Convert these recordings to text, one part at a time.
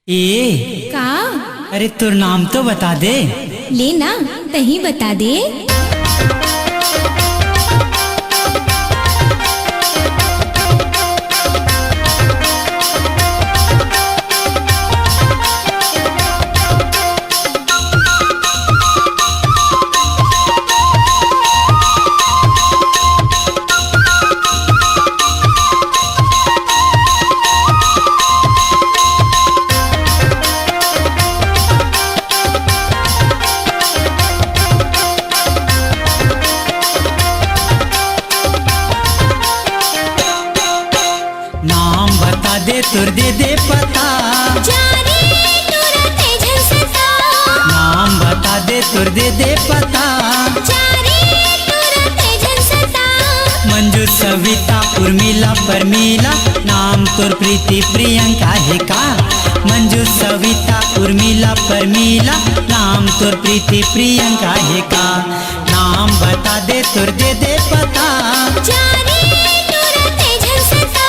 ए का? अरे तोर नाम तो बता दे। ले ना तही बता दे। नाम बता दे तोर दे पता। जाने तुरते झलसता। नाम बता दे तोर दे पता। जाने तुरते झलसता। मंजू सविता उर्मिला परमिला नाम तोर प्रीति प्रियंका है का। मंजू सविता उर्मिला परमिला नाम तोर प्रीति प्रियंका है का। नाम बता दे तोर दे पता। जाने तुरते झलसता।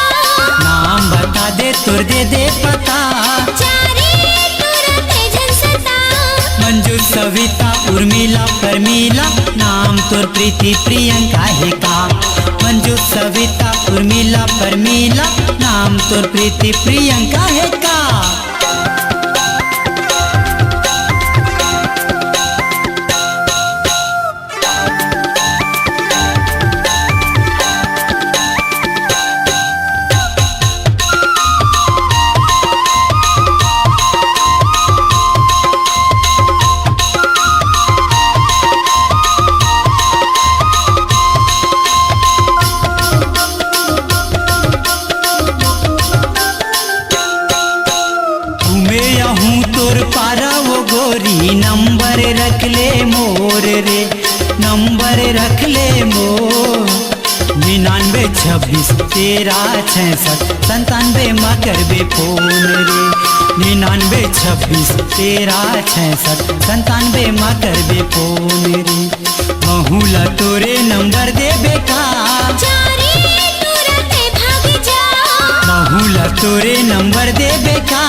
नाम बता दे तोर दे पता। जाने तुरते झलसता। मंजू सविता उर्मिला परमिला नाम तोर प्रीति प्रियंका है का। मंजू सविता उर्मिला परमिला नाम तोर प्रीति प्रियंका है का। तोर पारा वो गोरी नंबर रख ले मोर रे। नंबर रख ले मोर 99 26 13 66 97 मकर बे फोन रे। 99 26 13 66 97 मकर बे फोन रे। महूला तोरे नंबर दे बेका। जाने तुरते भाग जा। महूला तोरे नंबर दे बेका।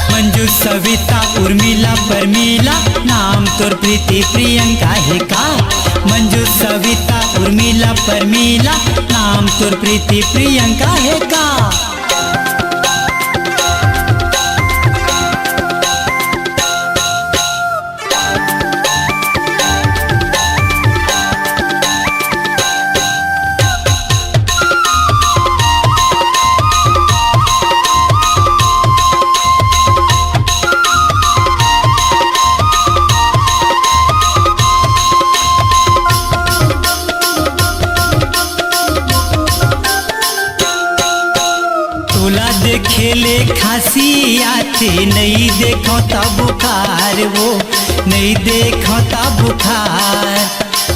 मंजू सविता उर्मिला परमिला नाम तोर प्रीति प्रियंका है का। मंजू सविता उर्मिला परमिला नाम तोर प्रीति प्रियंका है का। खेले खांसी आते नहीं देखो ता बुखार वो नहीं देखो ता बुखार।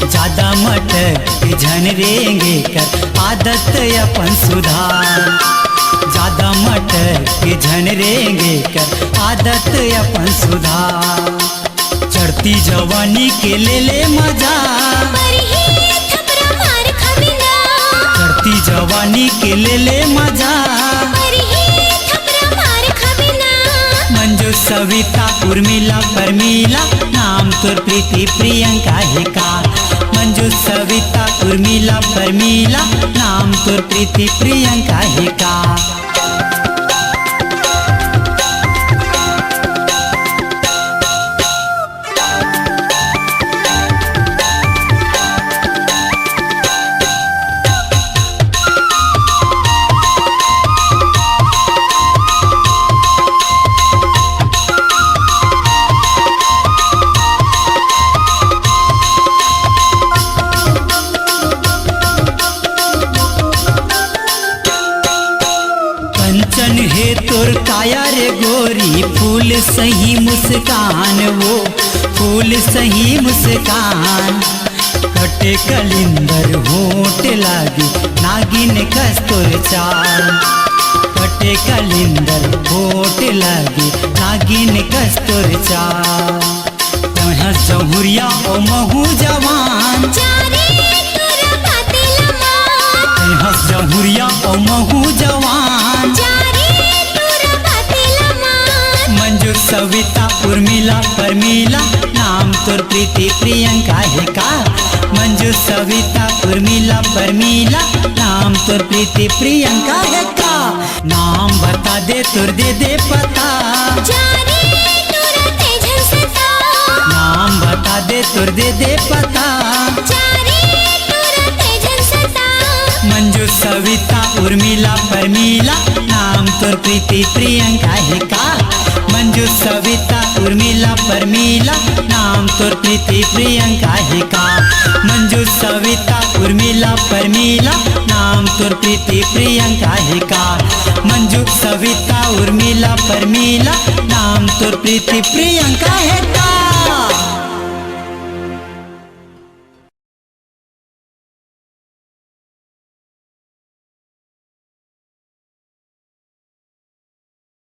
ज्यादा मटक झनरेंगे कर आदत अपन सुधार। ज्यादा मटक झनरेंगे कर आदत अपन सुधार। चढ़ती जवानी के ले मजा। चढ़ती जवानी के ले मजा। मंजू सविता उर्मिला परमिला नाम तोर प्रीति प्रियंका है का। मंजू सविता उर्मिला परमिला नाम तोर प्रीति प्रियंका है का। कंचन है तोर काया रे गोरी फूल सही मुस्कान वो फूल सही मुस्कान। कटे कलिंदर होठ लागी नागिन कस्तूर चाल। कटे कलिंदर होठ लागी नागिन कस्तूर चाल। तहाँ जहुरिया ओ महू जवान। जहुरिया ओ महू जवान। सविता उर्मिला परमिला नाम तोर प्रीति प्रियंका है का। मंजू सविता उर्मिला परमिला नाम तोर प्रीति प्रियंका है का। नाम बता दे तोर दे पता, जा रे तुरते झंसता, नाम बता दे तोर दे पता। जा रे तुरते झंसता, मंजू सविता उर्मिला परमिला नाम तोर प्रीति प्रियंका है का। मंजू सविता उर्मिला परमिला नाम तोर प्रीति प्रियंका है का। मंजू सविता उर्मिला परमिला नाम तोर प्रीति प्रियंका है का। मंजू सविता उर्मिला परमिला नाम तोर प्रीति प्रियंका है का।